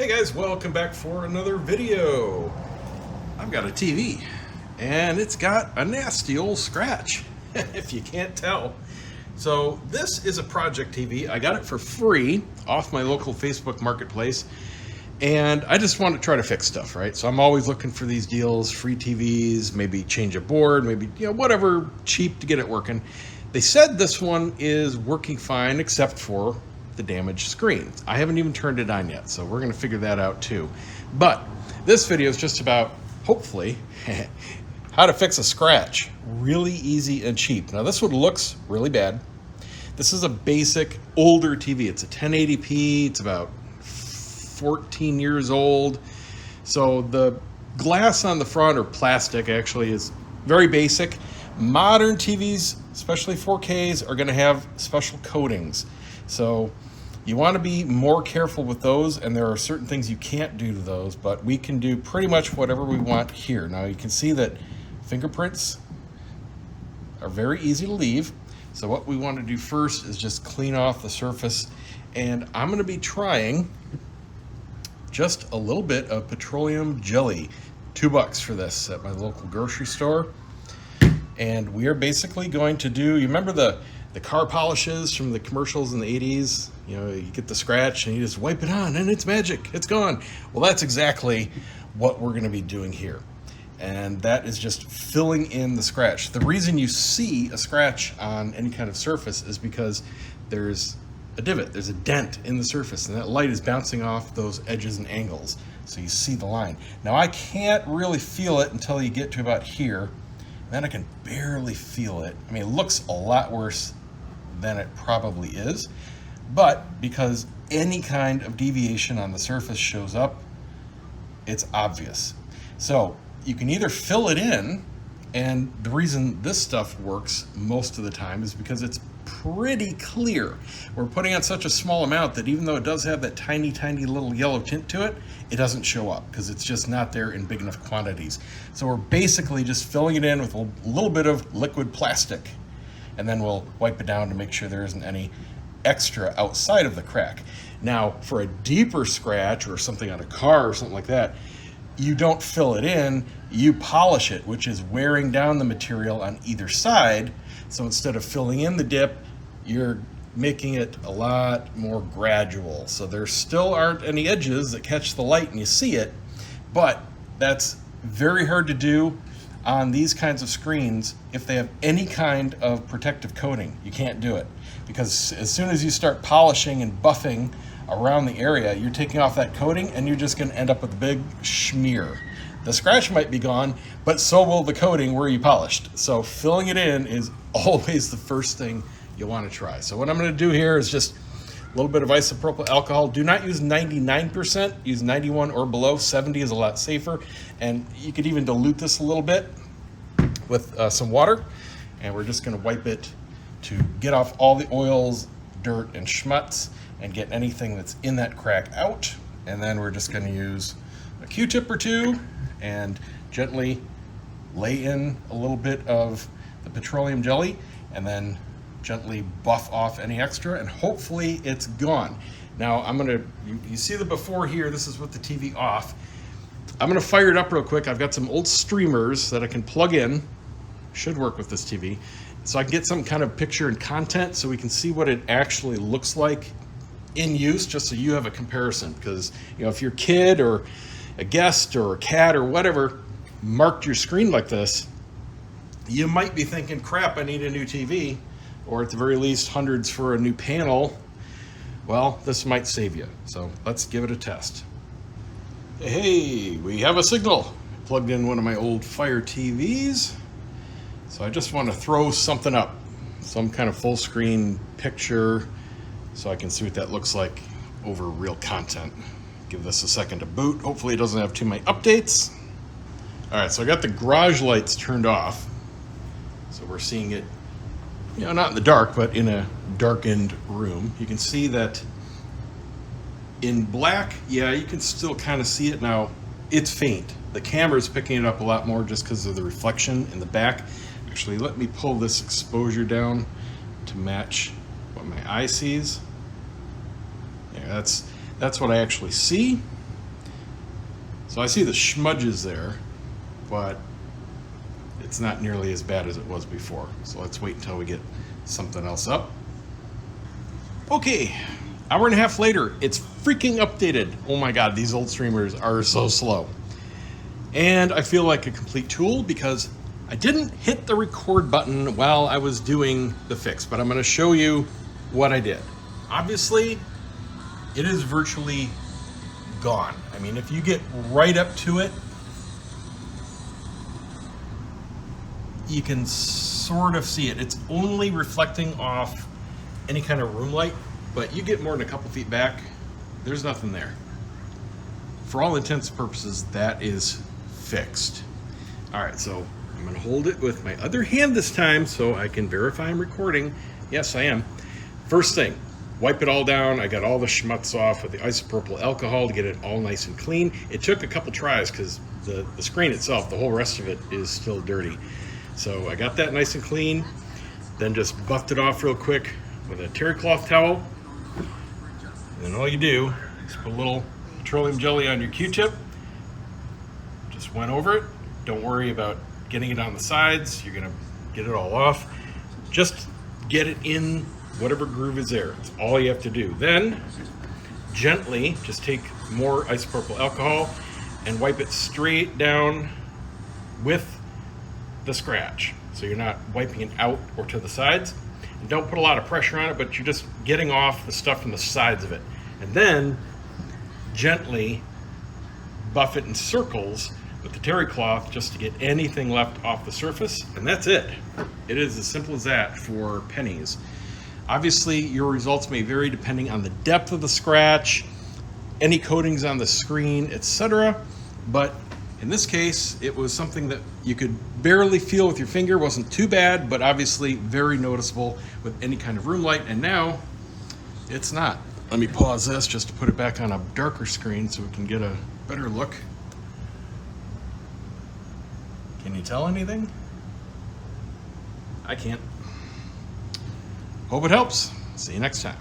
Hey guys, welcome back for another video. I've got a TV and it's got a nasty old scratch, if you can't tell. So this is a project TV. I got it for free off my local Facebook marketplace, and I just want to try to fix stuff, right? So I'm always looking for these deals, free TVs, maybe change a board, maybe whatever cheap to get it working. They said this one is working fine except for the damaged screen. I haven't even turned it on yet, so we're going to figure that out too. But this video is just about, hopefully, how to fix a scratch. Really easy and cheap. Now this one looks really bad. This is a basic older TV. It's a 1080p. It's about 14 years old. So the glass on the front, or plastic actually, is very basic. Modern TVs, especially 4Ks, are going to have special coatings. So you want to be more careful with those, and there are certain things you can't do to those, but we can do pretty much whatever we want here. Now you can see that fingerprints are very easy to leave. So what we want to do first is just clean off the surface, and I'm going to be trying just a little bit of petroleum jelly. $2 for this at my local grocery store. And we are basically going to do, you remember the car polishes from the commercials in the 80s? You know, you get the scratch and you just wipe it on and it's magic, it's gone. Well, that's exactly what we're going to be doing here. And that is just filling in the scratch. The reason you see a scratch on any kind of surface is because there's a divot, there's a dent in the surface, and that light is bouncing off those edges and angles. So you see the line. Now I can't really feel it until you get to about here. Then I can barely feel it. I mean, it looks a lot worse than it probably is, but because any kind of deviation on the surface shows up, it's obvious. So you can either fill it in, and the reason this stuff works most of the time is because it's pretty clear. We're putting on such a small amount that even though it does have that tiny little yellow tint to it, it doesn't show up because it's just not there in big enough quantities. So we're basically just filling it in with a little bit of liquid plastic, and then we'll wipe it down to make sure there isn't any extra outside of the crack. Now for a deeper scratch or something on a car or something like that, you don't fill it in, you polish it, which is wearing down the material on either side. So instead of filling in the dip, you're making it a lot more gradual. So there still aren't any edges that catch the light and you see it, but that's very hard to do on these kinds of screens if they have any kind of protective coating. You can't do it because as soon as you start polishing and buffing around the area, you're taking off that coating and you're just going to end up with a big smear. The scratch might be gone, but so will the coating where you polished. So filling it in is always the first thing you want to try. So what I'm going to do here is just a little bit of isopropyl alcohol. Do not use 99%, use 91 or below. 70 is a lot safer. And you could even dilute this a little bit with some water. And we're just going to wipe it to get off all the oils, dirt, and schmutz, and get anything that's in that crack out. And then we're just going to use a Q-tip or two and gently lay in a little bit of the petroleum jelly, and then gently buff off any extra, and hopefully it's gone. Now I'm gonna, you see the before here, this is with the TV off. I'm gonna fire it up real quick. I've got some old streamers that I can plug in, should work with this TV, so I can get some kind of picture and content so we can see what it actually looks like in use, just so you have a comparison. Because if your kid or a guest or a cat or whatever marked your screen like this, you might be thinking, crap, I need a new TV, or at the very least hundreds for a new panel. Well, this might save you. So let's give it a test. Hey, we have a signal. Plugged in one of my old Fire TVs. So I just want to throw something up, some kind of full screen picture, so I can see what that looks like over real content. Give this a second to boot. Hopefully it doesn't have too many updates. All right, so I got the garage lights turned off. So we're seeing it, not in the dark, but in a darkened room. You can see that in black, yeah, you can still kind of see it now. It's faint. The camera's picking it up a lot more just because of the reflection in the back. Actually, let me pull this exposure down to match what my eye sees. Yeah, that's what I actually see. So I see the smudges there, but it's not nearly as bad as it was before. So let's wait until we get something else up. Okay, hour and a half later, it's freaking updated. Oh my God, these old streamers are so slow. And I feel like a complete tool because I didn't hit the record button while I was doing the fix, but I'm gonna show you what I did. Obviously, it is virtually gone. I mean, if you get right up to it, you can sort of see it. It's only reflecting off any kind of room light, but you get more than a couple feet back, there's nothing there. For all intents and purposes, that is fixed. All right, so I'm gonna hold it with my other hand this time so I can verify I'm recording. Yes, I am. First thing, wipe it all down. I got all the schmutz off with the isopropyl alcohol to get it all nice and clean. It took a couple tries because the screen itself, the whole rest of it is still dirty. So I got that nice and clean, then just buffed it off real quick with a terry cloth towel. And then all you do is put a little petroleum jelly on your Q-tip. Just went over it. Don't worry about getting it on the sides. You're gonna get it all off. Just get it in whatever groove is there. That's all you have to do. Then gently just take more isopropyl alcohol and wipe it straight down with the scratch. So you're not wiping it out or to the sides. And don't put a lot of pressure on it, but you're just getting off the stuff from the sides of it. And then gently buff it in circles with the terry cloth just to get anything left off the surface. And that's it. It is as simple as that for pennies. Obviously, your results may vary depending on the depth of the scratch, any coatings on the screen, etc. But in this case, it was something that you could barely feel with your finger. Wasn't too bad, but obviously very noticeable with any kind of room light. And now it's not. Let me pause this just to put it back on a darker screen so we can get a better look. Can you tell anything? I can't. Hope it helps. See you next time.